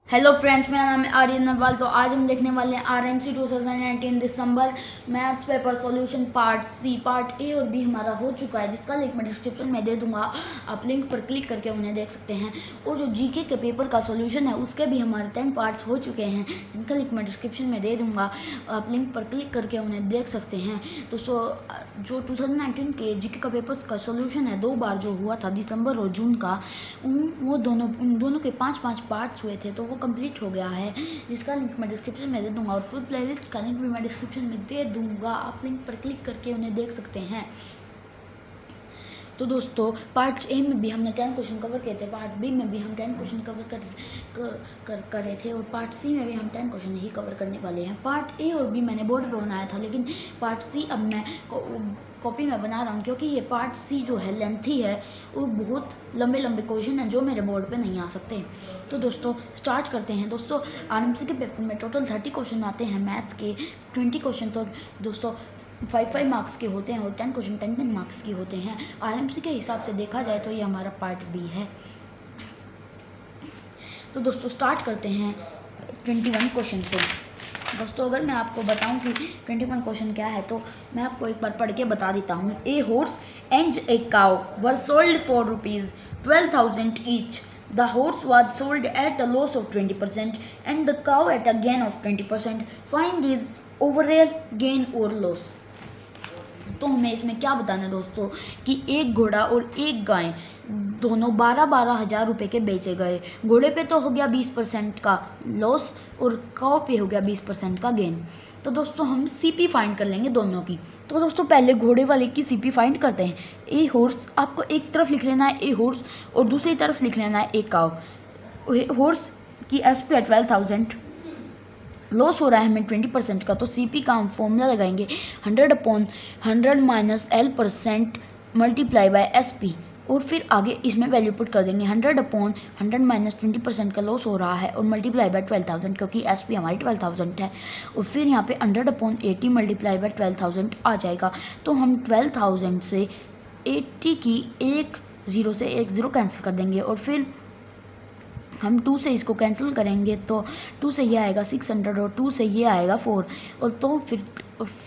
Hello friends, मेरा नाम है आर्यन नरवाल। तो आज हम देखने वाले हैं आरएमसी 2019 दिसंबर maths paper solution part C. Part A और बी हमारा हो चुका है, जिसका लिंक मैं डिस्क्रिप्शन में दे दूंगा। आप लिंक पर क्लिक करके उन्हें देख सकते हैं। और जो जीके के पेपर का सॉल्यूशन है उसके भी हमारे 10 पार्ट्स हो चुके हैं, जिनका लिंक मैं डिस्क्रिप्शन में दे दूँगा। आप लिंक पर क्लिक करके उन्हें देख सकते हैं। तो जो 2019 के जीके का पेपर्स का सॉल्यूशन है, 2 बार जो हुआ था, दिसंबर और जून का, उन दोनों के 5-5 पार्ट्स हुए थे, तो वो कंप्लीट हो गया है, जिसका लिंक मैं डिस्क्रिप्शन में दे दूंगा। और फुल प्लेलिस्ट का लिंक भी मैं डिस्क्रिप्शन में दे दूंगा। आप लिंक पर क्लिक करके उन्हें देख सकते हैं। तो दोस्तों, पार्ट ए में भी हमने 10 क्वेश्चन कवर किए थे, पार्ट बी में भी हम 10 क्वेश्चन कवर कर रहे थे, और पार्ट सी में भी हम 10 क्वेश्चन ही कवर करने वाले हैं। पार्ट ए और बी मैंने बोर्ड पर बनाया था, लेकिन पार्ट सी अब मैं कॉपी में बना रहा हूँ, क्योंकि ये पार्ट सी जो है लेंथी है और बहुत लंबे लंबे क्वेश्चन हैं जो मेरे बोर्ड पे नहीं आ सकते। तो दोस्तों स्टार्ट करते हैं। दोस्तों, आरएमसी के पेपर में टोटल 30 क्वेश्चन आते हैं मैथ्स के। 20 क्वेश्चन तो दोस्तों 5-5 मार्क्स के होते हैं और 10 क्वेश्चन 10-10 मार्क्स के होते हैं। आरएमसी के हिसाब से देखा जाए तो ये हमारा पार्ट बी है। तो दोस्तों स्टार्ट करते हैं 21 क्वेश्चन से। दोस्तों, अगर मैं आपको बताऊं कि 21 क्वेश्चन क्या है, तो मैं आपको एक बार पढ़ के बता देता हूं। A horse and a cow were sold for ₹12,000 each. The horse was sold at a loss of 20% and the cow at a gain of 20%. Find his overall gain or loss. तो हमें इसमें क्या बताना है दोस्तों, कि एक घोड़ा और एक गाय दोनों 12-12 हज़ार रुपये के बेचे गए। घोड़े पे तो हो गया 20% का लॉस और काऊ पे हो गया 20% का गेन। तो दोस्तों हम सीपी फाइंड कर लेंगे दोनों की। तो दोस्तों पहले घोड़े वाले की सीपी फाइंड करते हैं। ए हॉर्स, आपको एक तरफ लिख लेना है ए हॉर्स और दूसरी तरफ लिख लेना है ए काऊ। हॉर्स की एसपी है 12,000, लॉस हो रहा है हमें 20% का, तो सीपी का हम फॉर्मूला लगाएंगे 100/100 minus L% multiply by SP, और फिर आगे इसमें वैल्यू पुट कर देंगे 100/100 माइनस 20% का लॉस हो रहा है और मल्टीप्लाई बाय 12,000, क्योंकि एसपी हमारी 12,000 है। और फिर यहाँ पे 100/80 मल्टीप्लाई बाय 12,000 आ जाएगा। तो हम 12,000 से 80 की एक ज़ीरो से एक ज़ीरो कैंसिल कर देंगे, और फिर हम 2 से इसको कैंसिल करेंगे, तो 2 से ये आएगा 600 और 2 से ये आएगा 4, और तो फिर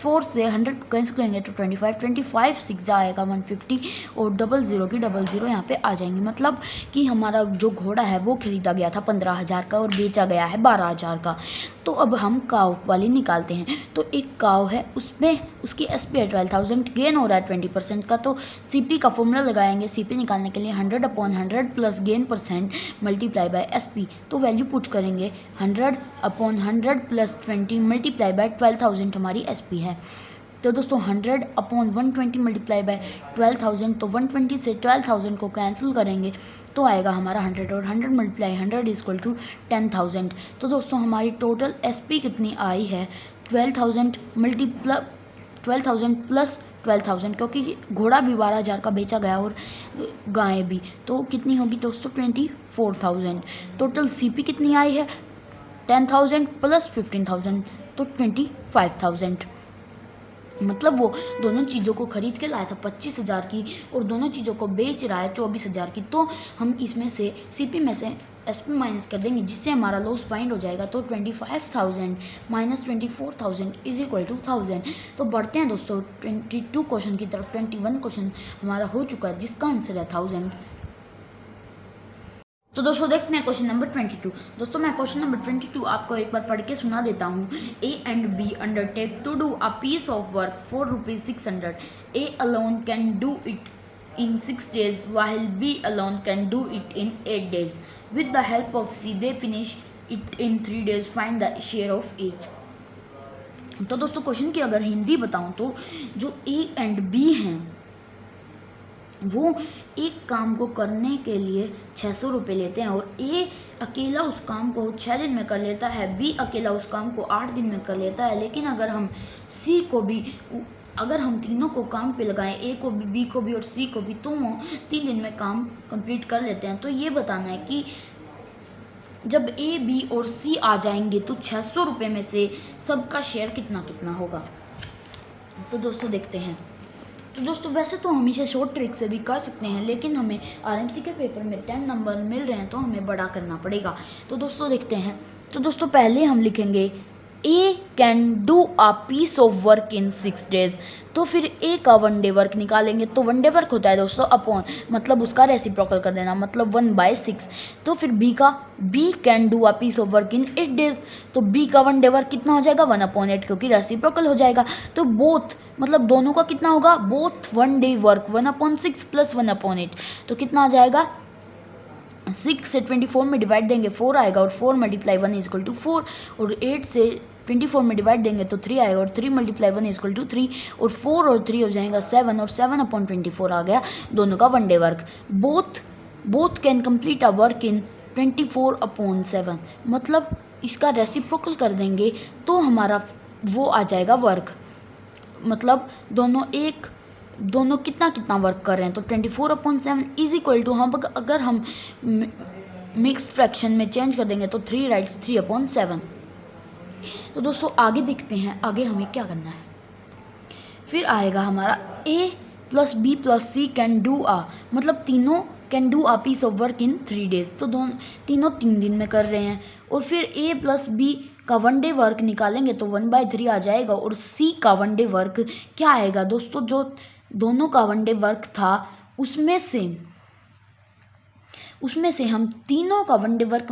4 से 100 को कैंसिल करेंगे तो 25 6 आएगा 150, और 00 की 00 यहाँ पे आ जाएंगे। मतलब कि हमारा जो घोड़ा है वो खरीदा गया था 15,000 का और बेचा गया है 12,000 का। तो अब हम काव वाली निकालते हैं। तो एक काव है, उसमें उसकी एसपी है 12,000, गेन हो रहा है 20% का, तो सीपी का फॉर्मूला लगाएंगे सीपी निकालने के लिए 100/100 plus gain percent multiply by SP. तो वैल्यू पुट करेंगे 100/100 प्लस 20 मल्टीप्लाई बाय 12,000 हमारी एसपी है। तो दोस्तों 100/120 मल्टीप्लाई बाय 12,000, तो 120 से 12,000 को कैंसिल करेंगे तो आएगा हमारा 100, और 100 मल्टीप्लाई 100 इक्वल टू 10,000। तो दोस्तों हमारी टोटल एसपी कितनी आई है 12,000 प्लस 12,000, क्योंकि घोड़ा भी 12,000 का बेचा गया और गाय भी, तो कितनी होगी दोस्तों 24,000। टोटल सीपी कितनी आई है 10,000 प्लस 15,000, तो 25,000। मतलब वो दोनों चीज़ों को खरीद के लाया था 25,000 की और दोनों चीज़ों को बेच रहा है 24,000 की। तो हम इसमें से सीपी में से एसपी माइनस कर देंगे, जिससे हमारा लॉस फाइंड हो जाएगा। तो 25,000 माइनस 24,000 इज इक्वल टू 1000। तो बढ़ते हैं दोस्तों 22 क्वेश्चन की तरफ। 21 क्वेश्चन हमारा हो चुका है, जिसका आंसर है 1000। तो दोस्तों देखते हैं क्वेश्चन नंबर 22। दोस्तों मैं क्वेश्चन नंबर 22 आपको एक बार पढ़ के सुना देता हूँ। A and B undertake to do a piece of work for ₹600. A alone can do it in 6 days while B alone can do it in 8 days. With the help of C they finish it in 3 days. Find the share of each. तो दोस्तों question की अगर हिंदी बताऊं तो जो A and B हैं वो एक काम को करने के लिए 600 रुपये लेते हैं, और A अकेला उस काम को 6 दिन में कर लेता है, B अकेला उस काम को 8 दिन में कर लेता है। लेकिन अगर हम C को भी, अगर हम तीनों को काम पे लगाएं, ए को भी, बी को भी और सी को भी, तो वो 3 दिन में काम कंप्लीट कर लेते हैं। तो ये बताना है कि जब ए बी और सी आ जाएंगे तो 600 रुपये में से सबका शेयर कितना कितना होगा। तो दोस्तों देखते हैं। तो दोस्तों वैसे तो हम इसे शॉर्ट ट्रिक से भी कर सकते हैं, लेकिन हमें आरएमसी के पेपर में 10 नंबर मिल रहे हैं तो हमें बड़ा करना पड़ेगा। तो दोस्तों देखते हैं। तो दोस्तों पहले हम लिखेंगे A can do a piece of work in 6 days। तो फिर ए का 1 day वर्क निकालेंगे, तो 1 day वर्क होता है दोस्तों अपॉन, मतलब उसका रेसिप्रोकल कर देना, मतलब 1/6। तो फिर B can do a piece of work in 8 days। तो बी का 1 day वर्क कितना हो जाएगा 1/8, क्योंकि रेसिप्रोकल हो जाएगा। तो बोथ मतलब दोनों का कितना होगा, बोथ 1 day वर्क 1/6 प्लस 1/8। तो कितना आ जाएगा, 6 से 24 में डिवाइड देंगे 4 आएगा, और 4 मल्टीप्लाई 1 इज इक्वल टू 4, और 8 से 24 में डिवाइड देंगे तो 3 आएगा, और 3 मल्टीप्लाई 1 इज इक्वल टू 3, और 4 और 3 हो जाएगा 7, और 7/24 आ गया दोनों का 1 day work. Both can complete a work in 24/7, मतलब इसका रेसिप्रोकल कर देंगे तो हमारा वो आ जाएगा वर्क, मतलब दोनों कितना वर्क कर रहे हैं। तो 24/7 इज इक्वल टू, हम अगर हम मिक्स्ड फ्रैक्शन में चेंज कर देंगे तो 3 राइट्स 3/7। तो दोस्तों आगे देखते हैं आगे हमें क्या करना है। फिर आएगा हमारा A plus B plus C can do a, मतलब तीनों can do a piece of work in 3 days। तो तीनों 3 दिन में कर रहे हैं। और फिर ए प्लस बी का 1 day वर्क निकालेंगे तो 1/3 आ जाएगा, और सी का 1 day वर्क क्या आएगा दोस्तों, जो दोनों का 1 day वर्क था उसमें से हम तीनों का 1 day वर्क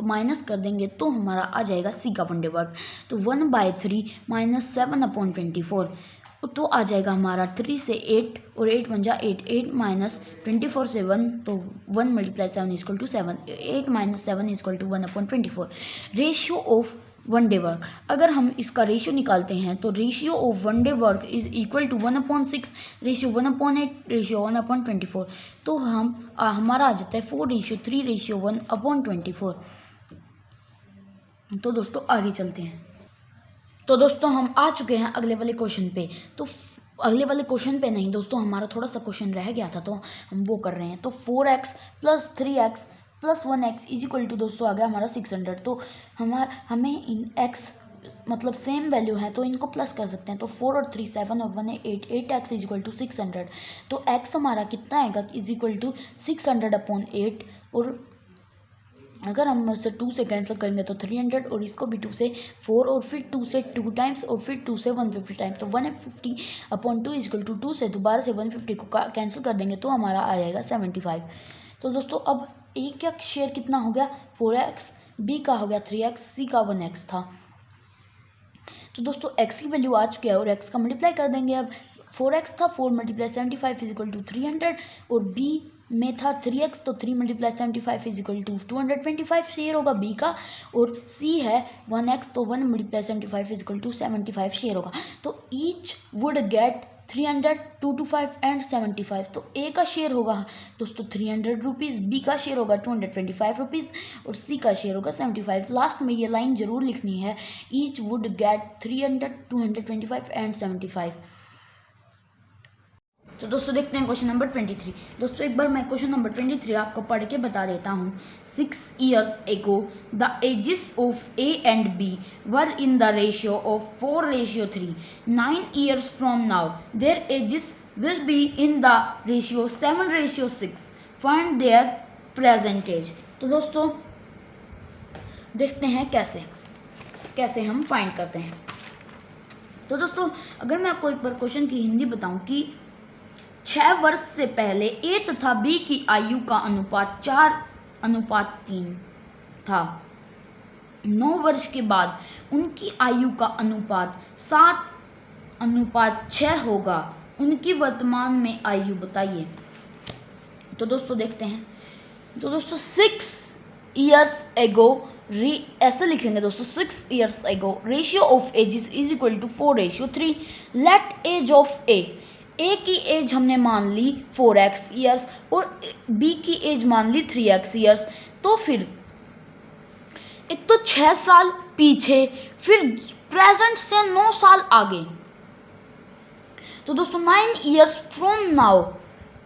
माइनस कर देंगे तो हमारा आ जाएगा सी का 1 day वर्क। तो 1/3 माइनस 7/24, तो आ जाएगा हमारा 3 से 8, और 8 बन जा 8 माइनस 24 से 1, तो 1 multiply 7 is equal to 7, 8 minus 7 is equal to 1/24। Ratio of 1 day work, अगर हम इसका रेशियो निकालते हैं तो ratio of 1 day work is equal to 1/6, ratio 1/8, ratio 1/24। तो हमारा आ जाता है 4:3 रेशियो 1/24। तो दोस्तों आगे चलते हैं। तो दोस्तों हम आ चुके हैं अगले वाले क्वेश्चन पे। तो अगले वाले क्वेश्चन पे नहीं दोस्तों, हमारा थोड़ा सा क्वेश्चन रह गया था तो हम वो कर रहे हैं। तो 4x plus 3x plus 1x is equal to दोस्तों आ गया हमारा 600। तो हमें इन x मतलब सेम वैल्यू है तो इनको प्लस कर सकते हैं। तो 4 और 3 7 और 1 8, 8x इज इक्वल टू 600। तो x हमारा कितना आएगा इज इक्वल टू 600/8, और अगर हम इसे 2 से कैंसिल करेंगे तो 300, और इसको भी 2 से 4, और फिर 2 से 2 टाइम्स, और फिर 2 से 150 टाइम्स। तो 150/2 इज इक्वल टू 2 से दोबारा से 150 को कैंसिल कर देंगे तो हमारा आ जाएगा 75। तो दोस्तों अब ए का शेयर कितना हो गया 4x, बी का हो गया 3x, सी का 1x था। तो दोस्तों x की वैल्यू आ चुकी है और x का मल्टीप्लाई कर देंगे। अब 4x था, 4 मल्टीप्लाई 75 इज इक्वल टू 300, और b में था 3x, तो 3 multiply 75 is equal to 225 share होगा b का, और c है 1x, तो 1 multiply 75 is equal to 75 share होगा। तो ईच वुड गेट 300, 225 एंड 75। तो a का शेयर होगा दोस्तों 300 रुपीज़, b का शेयर होगा 225 रुपीज़, और c का शेयर होगा 75। लास्ट में ये लाइन जरूर लिखनी है, ईच वुड गेट 300, 225 एंड 75। तो दोस्तों देखते हैं क्वेश्चन नंबर 23। दोस्तों एक बार मैं क्वेश्चन नंबर 23 आपको पढ़ के बता देता हूँ। 6 years ago the ages of A and B were in the ratio of 4:3. 9 years from now their ages will be in the ratio 7:6. Find their present age। तो दोस्तों देखते हैं कैसे हम फाइंड करते हैं। तो दोस्तों अगर मैं आपको एक बार क्वेश्चन की हिंदी बताऊं कि 6 वर्ष से पहले ए तथा बी की आयु का अनुपात 4:3 था। 9 वर्ष के बाद उनकी आयु का अनुपात 7:6 होगा। उनकी वर्तमान में आयु बताइए। तो दोस्तों देखते हैं। तो दोस्तों 6 years ago ऐसे लिखेंगे दोस्तों 6 years ago ratio of ages is equal to 4:3। Let age of A की एज हमने मान ली 4x ईयर्स और बी की एज मान ली 3x ईयर्स। तो फिर एक तो 6 साल पीछे, फिर प्रेजेंट से 9 साल आगे। तो दोस्तों 9 years from now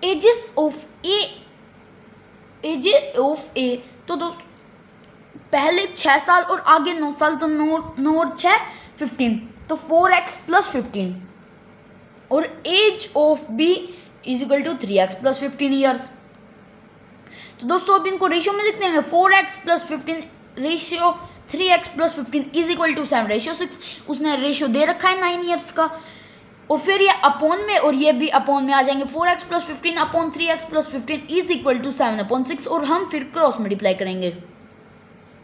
ages of A तो दोस्तों पहले 6 साल और आगे 9 साल, तो 9 और 6 15, तो 4x प्लस 15। और age of B is equal to 3x plus 15 years. तो दोस्तों अब इनको रेशियो में लिख देंगे 4x plus 15 ratio 3x plus 15 is equal to 7 ratio 6। उसने रेशियो दे रखा है 9 ईयर्स का, और फिर ये अपॉन में और ये भी अपॉन में आ जाएंगे 4x plus 15 upon 3x plus 15 is equal to 7 upon 6, और हम फिर क्रॉस मल्टीप्लाई करेंगे।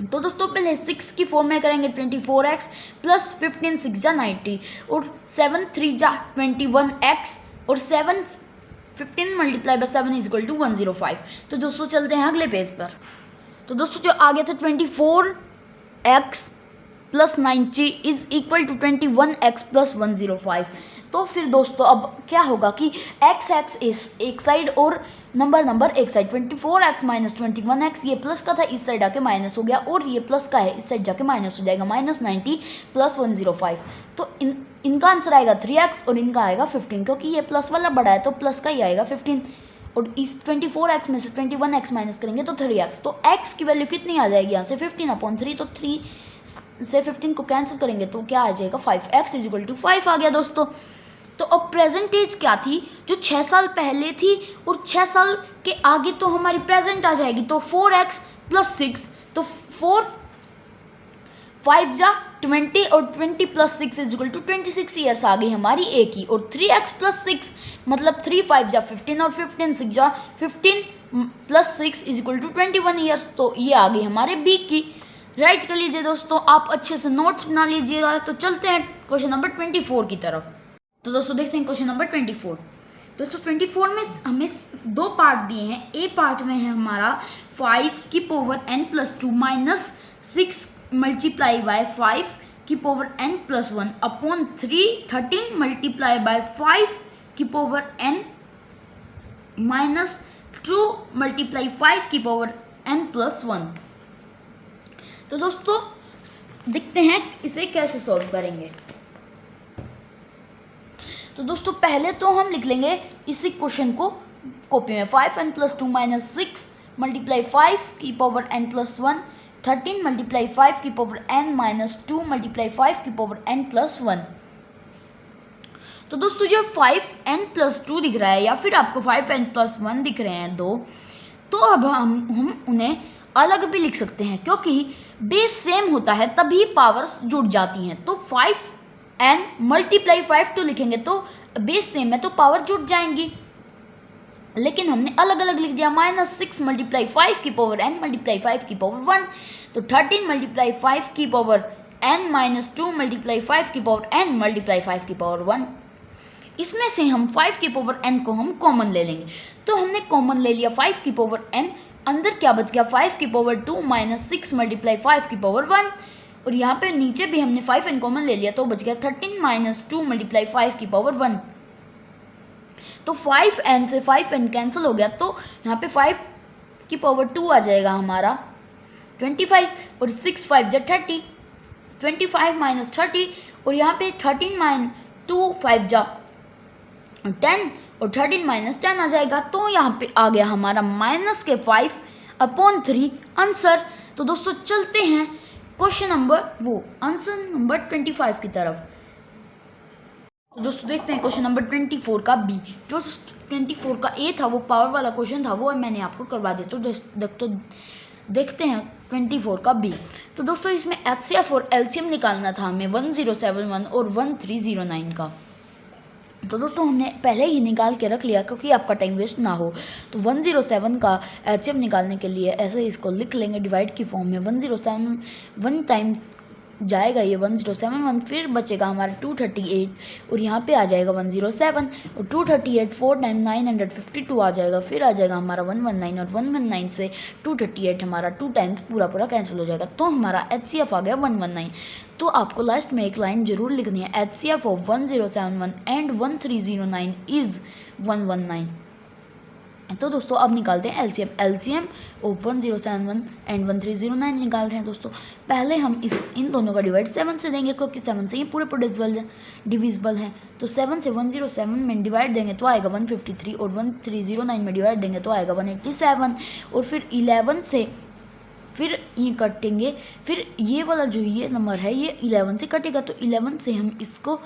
तो दोस्तों पहले 6 की फॉर्म में करेंगे 24x प्लस 15 6 जा 90 और 7 3 जा 21x और 7 15 multiply by 7 is equal to 105। तो दोस्तों चलते हैं अगले पेज पर। तो दोस्तों जो आगे था 24x plus 90 is equal to 21x plus 105। तो फिर दोस्तों अब क्या होगा कि x इस एक साइड और नंबर एक साइड 24x माइनस 21x, ये प्लस का था इस साइड आके माइनस हो गया, और ये प्लस का है इस साइड जाके माइनस हो जाएगा, माइनस 90 प्लस 105। तो इनका आंसर आएगा 3x और इनका आएगा 15, क्योंकि ये प्लस वाला बड़ा है तो प्लस का ही आएगा 15, और इस 24x में से 21x माइनस करेंगे तो 3x। तो x की वैल्यू कितनी आ जाएगी यहाँ से 15 अपॉन 3, तो 3 से 15 को कैंसिल करेंगे तो क्या आ जाएगा 5x इज इक्वल टू 5 आ गया दोस्तों। तो अब प्रेजेंट एज क्या थी, जो 6 साल पहले थी और 6 साल के आगे तो हमारी प्रेजेंट आ जाएगी, तो 4x प्लस 6, तो 4 5 जा 20 और 20 plus 6 is equal to 26 years आ गई हमारी ए की, और 3x प्लस 6 मतलब 3 5 जा 15 और 15 6 जा 15 plus 6 is equal to 21 years. तो ये आ गई हमारे बी की। राइट कर लीजिए दोस्तों, आप अच्छे से नोट्स बना लीजिएगा। तो चलते हैं क्वेश्चन नंबर 24 की तरफ। तो दोस्तों देखते हैं क्वेश्चन नंबर 24। दोस्तों 24 में हमें 2 पार्ट दिए हैं। ए पार्ट में है हमारा 5 की power n plus 2 minus 6 multiply by 5 की power n plus 1 upon 13 multiply by 5 की पावर n माइनस 2 मल्टीप्लाई 5 की पावर n प्लस 1। तो दोस्तों देखते हैं इसे कैसे सॉल्व करेंगे। तो दोस्तों पहले तो हम लिख लेंगे इसी क्वेश्चन को कॉपी में 5n प्लस 2 माइनस 6 मल्टीप्लाई 5 की पावर n प्लस 1 13 मल्टीप्लाई 5 की पावर n माइनस 2 मल्टीप्लाई 5 की पावर n प्लस 1। तो दोस्तों जो 5n प्लस 2 दिख रहा है या फिर आपको 5n प्लस 1 दिख रहे हैं दो, तो अब हम उन्हें अलग भी लिख सकते हैं, क्योंकि बेस सेम होता है तभी पावर्स जुड़ जाती हैं। तो 5n मल्टीप्लाई 5 2 लिखेंगे तो बेस सेम है तो पावर जुड़ जाएंगी, लेकिन हमने अलग अलग लिख दिया। माइनस 6 मल्टीप्लाई 5 की पावर n मल्टीप्लाई 5 की पावर 1, तो 13 मल्टीप्लाई 5 की पावर n माइनस 2 मल्टीप्लाई 5 की पावर n मल्टीप्लाई 5 की पावर 1। इसमें से हम 5 की पावर n को हम कॉमन ले लेंगे, तो हमने कॉमन ले लिया 5 की पावर n, अंदर क्या बच गया 5 की पावर 2 माइनस 6 मल्टीप्लाई 5 की पावर 1, और यहाँ पे नीचे भी हमने 5n कॉमन ले लिया तो बच गया 13 माइनस 2 मल्टीप्लाई 5 की पावर 1। तो 5n से 5n कैंसिल हो गया, तो यहाँ पे 5 की पावर 2 आ जाएगा हमारा 25, और 6 5 जा 30, 25 माइनस 30, और यहाँ पे 13 माइनस 2 5 जा 10 और 13 माइनस 10 आ जाएगा। तो यहाँ पे आ गया हमारा माइनस के 5 अपॉन 3 आंसर। तो दोस्तों चलते हैं क्वेश्चन नंबर आंसर नंबर 25 की तरफ। तो दोस्तों देखते हैं क्वेश्चन नंबर 24 का बी। जो 24 का ए था वो पावर वाला क्वेश्चन था, वो मैंने आपको करवा दिया। तो देखते हैं 24 का बी। तो दोस्तों इसमें एचसीएफ और एलसीएम निकालना था हमें 1071 और 1309 का। तो दोस्तों हमने पहले ही निकाल के रख लिया क्योंकि आपका टाइम वेस्ट ना हो। तो 107 का एचसीएफ निकालने के लिए ऐसे इसको लिख लेंगे डिवाइड की फॉर्म में। 107 1 टाइम्स जाएगा ये 1071, फिर बचेगा हमारा 238 और यहाँ पे आ जाएगा 107, और 238 4 टाइम 952 आ जाएगा, फिर आ जाएगा हमारा 119, और 119 से 238 हमारा 2 टाइम्स पूरा कैंसिल हो जाएगा। तो हमारा एचसीएफ आ गया 119। तो आपको लास्ट में एक लाइन जरूर लिखनी है, एचसीएफ ऑफ 1071 एंड 1309 इज़ 119। तो दोस्तों अब निकालते हैं एलसीएम ऑफ 1071 एंड 1309 निकाल रहे हैं दोस्तों। पहले हम इन दोनों का डिवाइड 7 से देंगे, क्योंकि 7 से ये पूरे डिविजिबल हैं। तो 7 से 107 में डिवाइड देंगे तो आएगा 153, और 1309 में डिवाइड देंगे तो आएगा 187, और फिर 11 से फिर ये कटेंगे, फिर ये वाला जो ये नंबर है ये 11 से कटेगा, तो 11 से हम इसको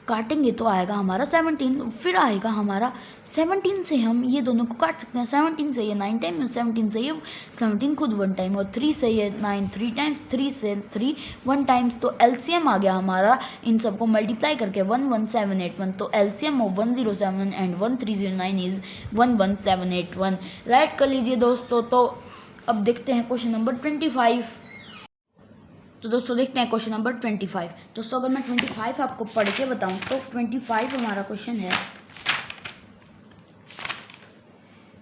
काटेंगे तो आएगा हमारा 17, फिर आएगा हमारा 17 से हम ये दोनों को काट सकते हैं। 17 से ये 9 टाइम, 17 से ये 17 खुद 1 टाइम, और 3 से ये 9 3 टाइम्स, 3 से 3 1 टाइम्स। तो एलसीएम आ गया हमारा इन सबको मल्टीप्लाई करके 11781। तो LCM of 107 and 1309 is 11781। Right कर लीजिए दोस्तों। तो अब देखते हैं क्वेश्चन नंबर 25। तो दोस्तों देखते हैं क्वेश्चन नंबर 25। दोस्तों अगर मैं 25 आपको पढ़ के बताऊं तो 25 हमारा क्वेश्चन है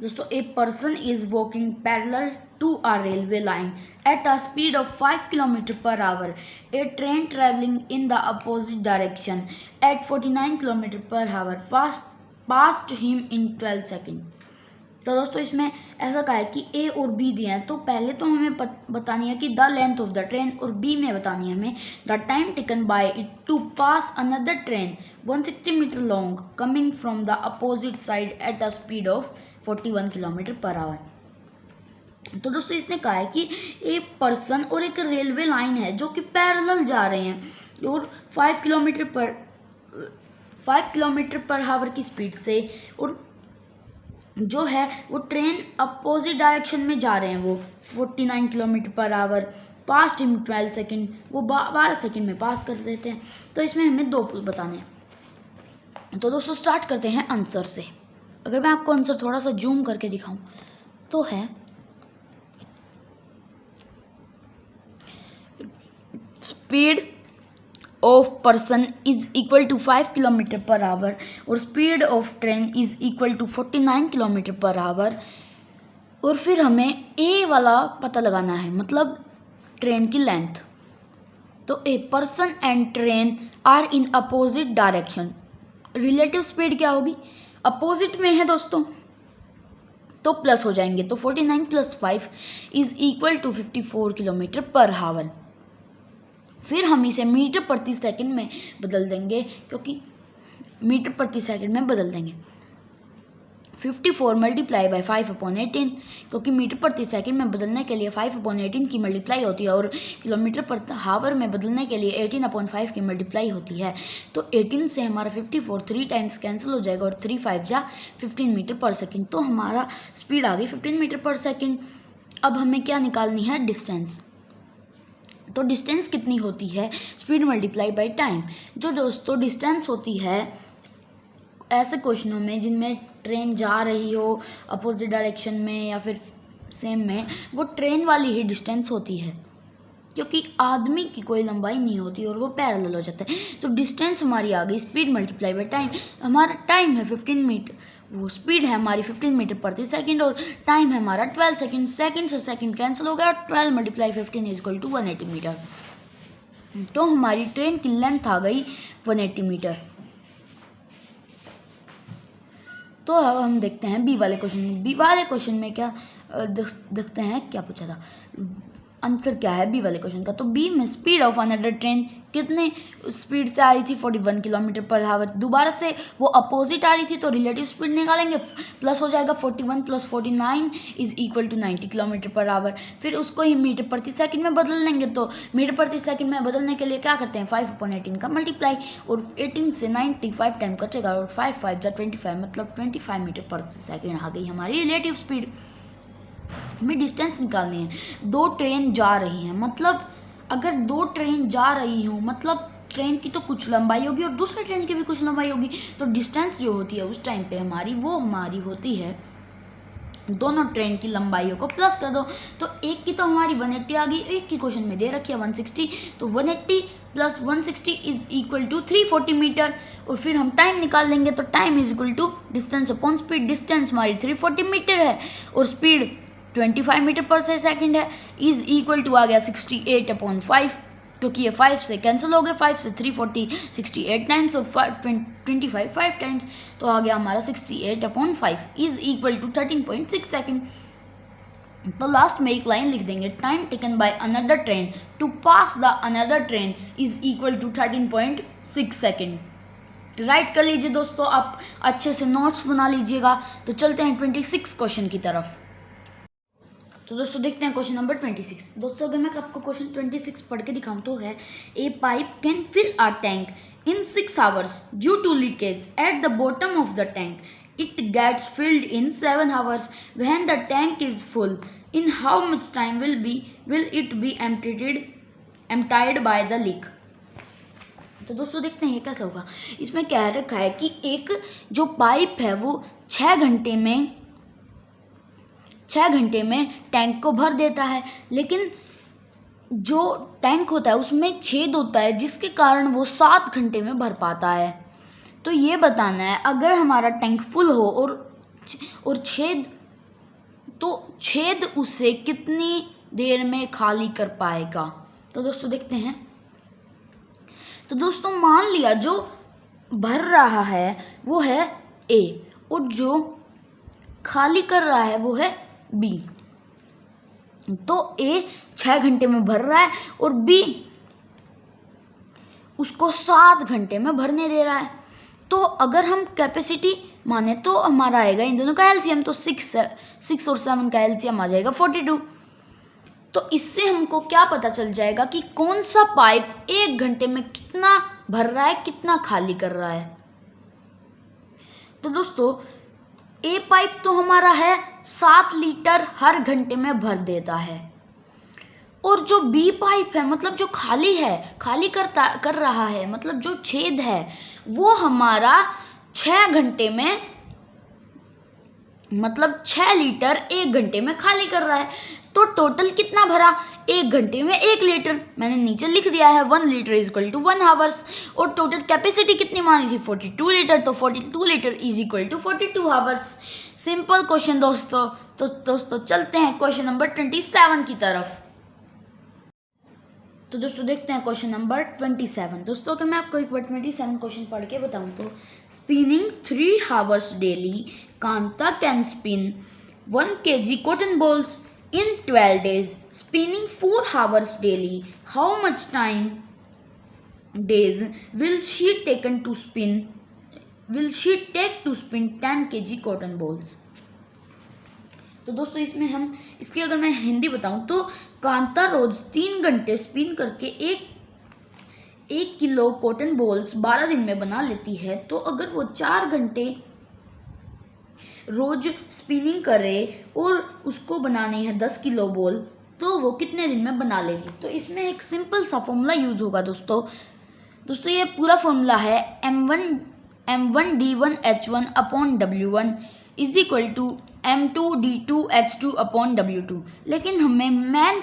दोस्तों, a person is walking parallel to a railway line at a speed of 5 kilometre per hour. A train travelling in the opposite direction at 49 kilometre per hour passed him in 12 second. तो दोस्तों इसमें ऐसा कहा है कि ए और B दिए हैं, तो पहले तो हमें बतानी है कि the length of the train, और बी में बतानी है हमें the time taken by it to pass another train 160 metre long coming from the opposite side at a speed of 41 kilometre per hour. तो दोस्तों इसने कहा है कि एक पर्सन और एक रेलवे लाइन है जो कि पैरेलल जा रहे हैं और 5 किलोमीटर पर आवर की स्पीड से, और जो है वो ट्रेन अपोजिट डायरेक्शन में जा रहे हैं, वो 49 kilometre per our, past in 12 second, वो 12 सेकेंड में पास कर देते हैं। तो इसमें हमें 2 बताने हैं। तो दोस्तों स्टार्ट करते हैं आंसर से। अगर मैं आपको आंसर थोड़ा सा जूम करके दिखाऊं तो है speed of person is equal to 5 kilometre per hour और speed of train is equal to 49 kilometre per hour. और फिर हमें ए वाला पता लगाना है, मतलब ट्रेन की लेंथ। तो a person and train are in opposite direction. Relative speed क्या होगी, अपोजिट में है दोस्तों तो प्लस हो जाएंगे, तो 49 plus 5 is equal to 54 kilometre per hour. फिर हम इसे मीटर प्रति सेकंड में बदल देंगे, क्योंकि मीटर प्रति सेकंड में बदल देंगे 54 मल्टीप्लाई बाय 5/18, क्योंकि मीटर प्रति सेकंड में बदलने के लिए 5/18 की मल्टीप्लाई होती है और किलोमीटर पर हावर में बदलने के लिए 18/5 की मल्टीप्लाई होती है। तो 18 से हमारा 54 3 टाइम्स कैंसिल हो जाएगा और 3 5 जा 15 मीटर पर सेकंड। तो हमारा स्पीड आ गई 15 मीटर पर सेकंड। अब हमें क्या निकालनी है, डिस्टेंस। तो डिस्टेंस कितनी होती है, स्पीड मल्टीप्लाई बाय टाइम। जो दोस्तों डिस्टेंस होती है ऐसे क्वेश्चनों में जिनमें ट्रेन जा रही हो अपोजिट डायरेक्शन में या फिर सेम में, वो ट्रेन वाली ही डिस्टेंस होती है, क्योंकि आदमी की कोई लंबाई नहीं होती और वो पैरेलल हो जाता है। तो डिस्टेंस हमारी आ गई स्पीड मल्टीप्लाई बाय टाइम। हमारा टाइम है 15 मीटर, वो स्पीड है हमारी 15 मीटर प्रति सेकंड और टाइम है हमारा 12 सेकंड। सेकंड से सेकंड कैंसिल हो गया, 12 multiply 15 is equal to 180 metre. तो हमारी ट्रेन की लेंथ आ गई 180 मीटर। तो अब हम देखते हैं बी वाले क्वेश्चन में। बी वाले क्वेश्चन में क्या देखते हैं, क्या पूछा था, आंसर क्या है बी वाले क्वेश्चन का। तो बी में स्पीड ऑफ अनदर ट्रेन कितने स्पीड से आ रही थी, 41 किलोमीटर पर आवर। दोबारा से वो अपोजिट आ रही थी, तो रिलेटिव स्पीड निकालेंगे, प्लस हो जाएगा 41 plus 49 is equal to 90 kilometre per hour. फिर उसको ही मीटर प्रति सेकंड में बदल लेंगे। तो मीटर प्रति सेकंड में बदलने के लिए क्या करते हैं, 5/18 का मल्टीप्लाई, और 18 से 95 टाइम कटेगा और 5 5 जा 25, मतलब 25 मीटर पर सेकेंड आ गई हमारी रिलेटिव स्पीड। हमें डिस्टेंस निकालनी है। 2 ट्रेन जा रही हैं, मतलब अगर 2 ट्रेन जा रही हो मतलब ट्रेन की तो कुछ लंबाई होगी और दूसरे ट्रेन की भी कुछ लंबाई होगी। तो डिस्टेंस जो होती है उस टाइम पे हमारी, वो हमारी होती है दोनों ट्रेन की लंबाइयों को प्लस कर दो। तो एक की तो हमारी 180 आ गई, एक की क्वेश्चन में दे रखी है 160। तो 180 plus 160 is equal to 340 metre. और फिर हम टाइम निकाल लेंगे, तो time is equal to distance upon speed. Distance हमारी 340 मीटर है और स्पीड 25 मीटर पर सेकंड है, इज इक्वल टू आ गया 68/5, क्योंकि ये 5 से कैंसिल हो गए, 5 से 340 68 टाइम्स और 25 5 टाइम्स, तो आ गया हमारा 68/5 इज इक्वल टू 13.6 सेकेंड। तो लास्ट में एक लाइन लिख देंगे, time taken by another train to pass the another train is equal to 13.6 second. Write कर लीजिए दोस्तों, आप अच्छे से नोट्स बना लीजिएगा। तो चलते हैं 26 क्वेश्चन की तरफ। तो दोस्तों देखते हैं क्वेश्चन नंबर 26। दोस्तों अगर मैं आपको क्वेश्चन 26 पढ़ के दिखाऊं तो है a pipe can fill a tank in 6 hours due to leakage at the bottom of the tank. It gets filled in 7 hours. When the tank is full, in how much time will it be emptied by the leak? तो दोस्तों देखते हैं ये कैसे होगा. इसमें कह रखा है कि एक जो पाइप है वो 6 घंटे में टैंक को भर देता है, लेकिन जो टैंक होता है उसमें छेद होता है जिसके कारण वो 7 घंटे में भर पाता है. तो ये बताना है अगर हमारा टैंक फुल हो और छेद उसे कितनी देर में खाली कर पाएगा. तो दोस्तों देखते हैं. तो दोस्तों मान लिया जो भर रहा है वो है ए और जो खाली कर रहा है वो है बी. तो ए 6 घंटे में भर रहा है और बी उसको 7 घंटे में भरने दे रहा है. तो अगर हम कैपेसिटी माने तो हमारा आएगा इन दोनों का एलसीएम. तो 6 और 7 का एलसीएम आ जाएगा 42. तो इससे हमको क्या पता चल जाएगा कि कौन सा पाइप 1 घंटे में कितना भर रहा है, कितना खाली कर रहा है. तो दोस्तों ए पाइप तो हमारा है 7 लीटर हर घंटे में भर देता है और जो बी पाइप है मतलब जो खाली कर रहा है मतलब जो छेद है वो हमारा 6 घंटे में मतलब 6 लीटर 1 घंटे में खाली कर रहा है. तो टोटल कितना भरा 1 घंटे में 1 लीटर. मैंने नीचे लिख दिया है 1 litre is equal to 1 hours और टोटल कैपेसिटी कितनी मानी थी 42 लीटर. तो 42 litre is equal to 42 hours. Simple question दोस्तों. तो दोस्तों चलते हैं क्वेश्चन नंबर 27 की तरफ. तो दोस्तों देखते हैं क्वेश्चन नंबर 27. दोस्तों अगर मैं आपको एक बार 27 क्वेश्चन पढ़ के बताऊं तो spinning 3 hours daily Kanta can spin 1 kg cotton balls in 12 days. Spinning 4 hours daily, how much days will she take to spin 10 kg cotton balls? तो दोस्तों इसकी अगर मैं हिंदी बताऊं तो कांता रोज 3 घंटे स्पिन करके 1 किलो कॉटन बॉल्स 12 दिन में बना लेती है. तो अगर वो 4 घंटे रोज स्पिनिंग करे और उसको बनाने हैं 10 किलो बॉल तो वो कितने दिन में बना लेगी. तो इसमें एक सिंपल सा फॉर्मूला यूज होगा दोस्तों. ये पूरा फॉर्मूला है m1d1h1 upon w1 is equal to m2d2h2 upon w2. लेकिन हमें मैन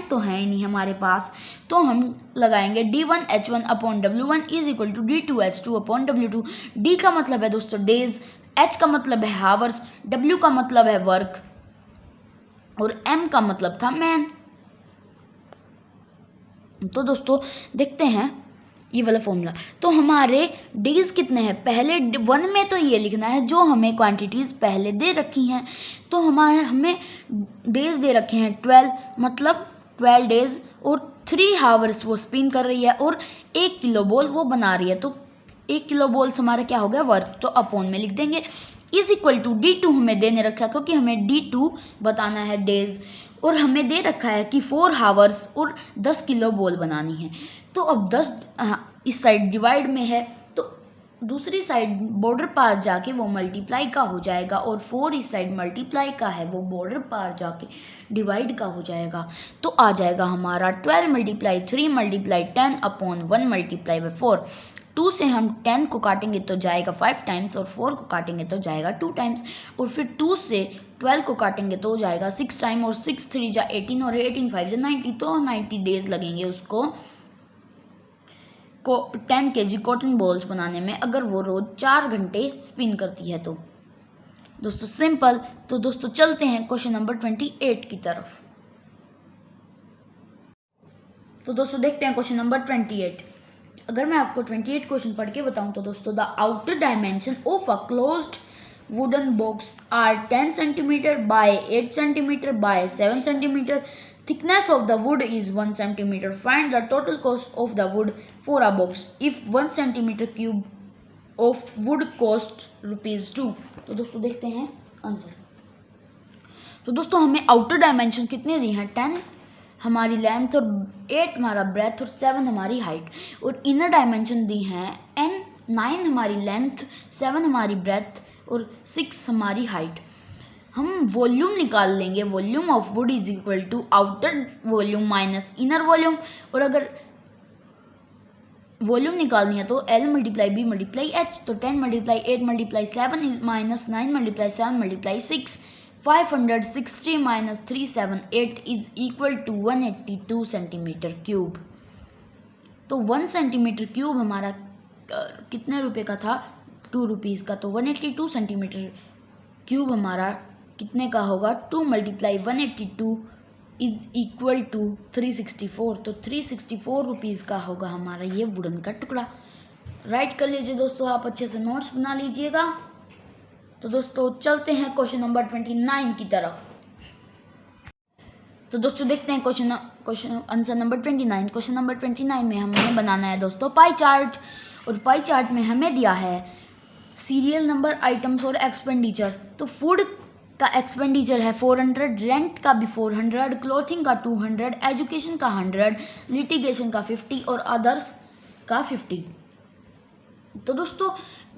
तो है ही नहीं हमारे पास, तो हम लगाएंगे d1h1 upon w1 is equal to d2h2 upon w2. d का मतलब है दोस्तों डेज, h का मतलब है हावर्स, w का मतलब है वर्क और m का मतलब था मैन. तो दोस्तों देखते हैं ये वाला फॉर्मूला. तो हमारे डेज कितने हैं पहले 1 में तो ये लिखना है जो हमें क्वांटिटीज़ पहले दे रखी हैं. तो हमें डेज दे रखे हैं 12 मतलब 12 डेज और 3 आवर्स वो स्पिन कर रही है और 1 किलो बॉल वो बना रही है. तो 1 किलो बॉल्स हमारा क्या हो गया वर्क. तो अपॉन में लिख देंगे इज इक्वल टू D2 हमें देने रखा है क्योंकि हमें D2 बताना है डेज और हमें दे रखा है कि 4 आवर्स और 10 किलो बॉल बनानी है. तो अब 10 इस साइड डिवाइड में है तो दूसरी साइड बॉर्डर पार जाके वो मल्टीप्लाई का हो जाएगा और 4 इस साइड मल्टीप्लाई का है वो बॉर्डर पार जाके डिवाइड का हो जाएगा. तो आ जाएगा हमारा 12 multiply 3 multiply 10 upon 1 multiply by 4. 2 से हम 10 को काटेंगे तो जाएगा 5 टाइम्स और 4 को काटेंगे तो जाएगा 2 टाइम्स और फिर 2 से 12 को काटेंगे तो जाएगा 6 टाइम और 6 3 जा 18 और 18 5 जा 90. तो 90 डेज लगेंगे उसको 10 kg कॉटन बॉल्स बनाने में अगर वो रोज 4 घंटे स्पिन करती है. तो दोस्तों सिंपल. तो दोस्तों चलते हैं क्वेश्चन नंबर 28 की तरफ. तो दोस्तों देखते हैं क्वेश्चन नंबर 28. अगर मैं आपको 28 क्वेश्चन पढ़ के बताऊं तो दोस्तों the outer dimension of a closed wooden box are 10 cm by 8 cm by 7 cm. Thickness of the wood is 1 cm. Find the total cost of the wood for a box if 1 cm cube of wood costs ₹2. तो दोस्तों देखते हैं answer. तो दोस्तों हमें outer dimension कितने दी हैं, 10 हमारी लेंथ और 8 हमारा ब्रेथ और 7 हमारी हाइट, और इनर डायमेंशन दी हैं n, 9 हमारी लेंथ, 7 हमारी ब्रेथ और 6 हमारी हाइट। हम वॉल्यूम निकाल लेंगे, volume of wood is equal to outer volume minus inner volume, और अगर वॉल्यूम निकालनी है तो L multiply B multiply H, तो 10 multiply 8 multiply 7 is minus 9 multiply 7 multiply 6, 560 minus 378 is equal to 182 centimetre cube. तो 1 सेंटीमीटर क्यूब हमारा कितने रुपए का था, 2 रुपीज़ का, तो 182 सेंटीमीटर क्यूब हमारा कितने का होगा, 2 मल्टीप्लाई 182 इज इक्वल टू 364, तो 364 रुपीज़ का होगा हमारा ये वुडन का टुकड़ा। राइट कर लीजिए दोस्तों, आप अच्छे से नोट्स बना लीजिएगा। तो दोस्तों चलते हैं क्वेश्चन नंबर 29 की तरफ। तो दोस्तों देखते हैं question answer number 29। Question number 29 में हमें बनाना है दोस्तों पाई चार्ट, और पाई चार्ट में हमें दिया है सीरियल नंबर, आइटम्स और एक्सपेंडिचर। तो फूड का एक्सपेंडिचर है 400, रेंट का भी 400, क्लोथिंग का 200, एजुकेशन का 100, लिटिगेशन का 50 और अदर्स का 50। तो दोस्तों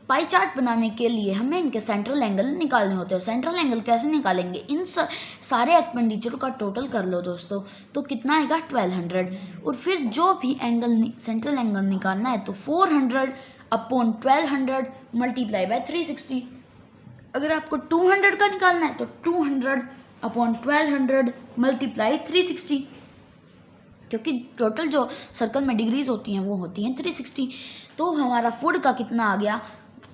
पाई चार्ट बनाने के लिए हमें इनके सेंट्रल एंगल निकालने होते हैं। सेंट्रल एंगल कैसे निकालेंगे, इन सारे एक्सपेंडिचर का टोटल कर लो दोस्तों, तो कितना आएगा 1200, और फिर जो भी एंगल सेंट्रल एंगल निकालना है तो 400 अपॉन 1200 मल्टीप्लाई बाय 360। अगर आपको 200 का निकालना है तो 200 अपॉन 1200 मल्टीप्लाई 360, क्योंकि टोटल जो सर्कल में डिग्रीज होती हैं वो होती हैं 360। तो हमारा फूड का कितना आ गया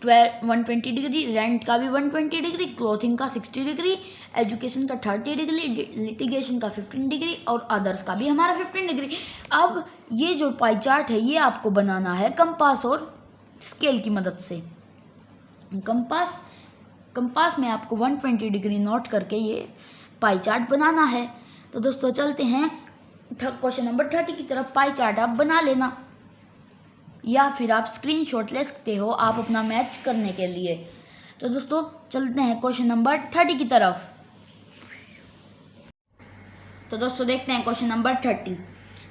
120 डिग्री, रेंट का भी 120 डिग्री, क्लोथिंग का 60 डिग्री, एजुकेशन का 30 डिग्री, लिटिगेशन का 15 डिग्री और अदर्स का भी हमारा 15 डिग्री। अब ये जो पाई चार्ट है ये आपको बनाना है कंपास और स्केल की मदद से। कंपास में आपको 120 डिग्री नोट करके ये पाई चार्ट बनाना है। तो दोस्तों चलते हैं क्वेश्चन नंबर 30 की तरफ। पाई चार्ट आप बना लेना या फिर आप स्क्रीनशॉट ले सकते हो आप अपना मैच करने के लिए। तो दोस्तों चलते हैं क्वेश्चन नंबर 30 की तरफ। तो दोस्तों देखते हैं क्वेश्चन नंबर 30।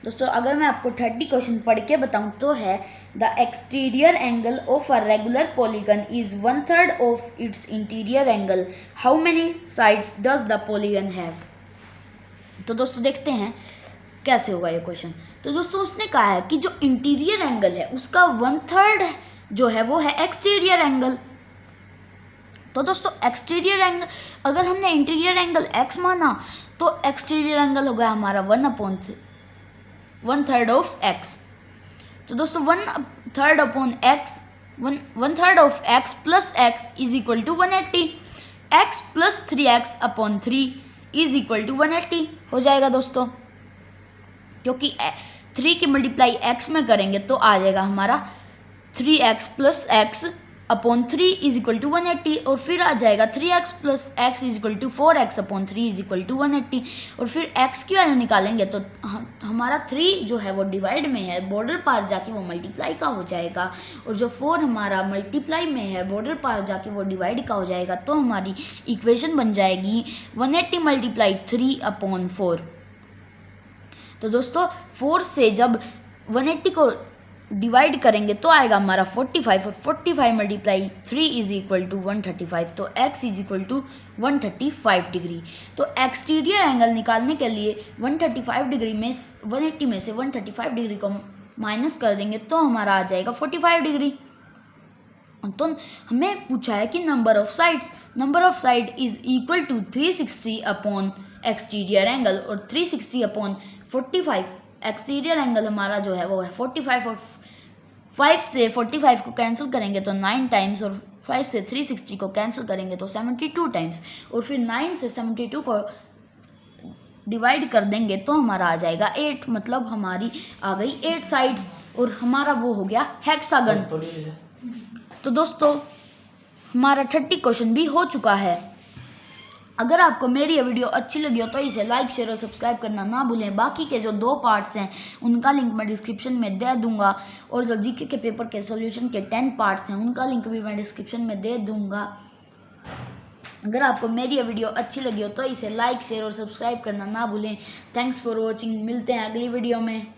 दोस्तों अगर मैं आपको 30 क्वेश्चन पढ़ के बताऊं तो है the exterior angle of a regular polygon is 1/3 of its interior angle, how many sides does the polygon have. तो दोस्तों देखते हैं कैसे होगा ये क्वेश्चन। तो दोस्तों उसने कहा है कि जो इंटीरियर एंगल है उसका 1/3 जो है वो है एक्सटीरियर एंगल। तो दोस्तों एक्सटीरियर एंगल अगर हमने इंटीरियर एंगल x माना तो एक्सटीरियर एंगल हो गया हमारा 1/3 ऑफ x। तो दोस्तों 1/3 upon x 1/3 of x plus x is equal to 180, x plus 3x upon 3 is equal to 180 हो जाएगा दोस्तों, क्योंकि 3 की मल्टीप्लाई x में करेंगे तो आ जाएगा हमारा 3x plus x upon 3 is equal to 180, और फिर आ जाएगा 3x plus x is equal to 4x upon 3 is equal to 180, और फिर x की वैल्यू निकालेंगे तो हमारा 3 जो है वो डिवाइड में है, बॉर्डर पार जाके वो मल्टीप्लाई का हो जाएगा, और जो 4 हमारा मल्टीप्लाई में है बॉर्डर पार जाके वो डिवाइड का हो जाएगा। तो हमारी इक्वेशन बन जाएगी 180 मल्टीप्लाई 3 अपॉन 4। तो दोस्तों 4 से जब 180 को डिवाइड करेंगे तो आएगा हमारा 45, और 45 मल्टीप्लाई 3 इज इक्वल टू 135, तो x is equal to 135 degree. तो एक्सटीरियर एंगल निकालने के लिए 135 डिग्री में 180 में से 135 डिग्री को माइनस कर देंगे तो हमारा आ जाएगा 45 डिग्री। तो हमें पूछा है कि number of side is equal to 360 upon exterior angle, और 360 अपॉन 45 एक्सटीरियर एंगल हमारा जो है वो है 45, और 5 से 45 को कैंसिल करेंगे तो 9 टाइम्स, और 5 से 360 को कैंसिल करेंगे तो 72 टाइम्स, और फिर 9 से 72 को डिवाइड कर देंगे तो हमारा आ जाएगा 8, मतलब हमारी आ गई 8 साइड्स, और हमारा वो हो गया हेक्सागन। तो दोस्तों हमारा 30 क्वेश्चन भी हो चुका है। अगर आपको मेरी ये वीडियो अच्छी लगी हो तो इसे लाइक शेयर और सब्सक्राइब करना ना भूलें। बाकी के जो 2 पार्ट्स हैं उनका लिंक मैं डिस्क्रिप्शन में दे दूंगा, और जो जीके के पेपर के सॉल्यूशन के 10 पार्ट्स हैं उनका लिंक भी मैं डिस्क्रिप्शन में दे दूंगा। अगर आपको मेरी ये वीडियो अच्छी लगी हो तो इसे लाइक शेयर और सब्सक्राइब करना ना भूलें। Thanks for watching. मिलते हैं अगली वीडियो में।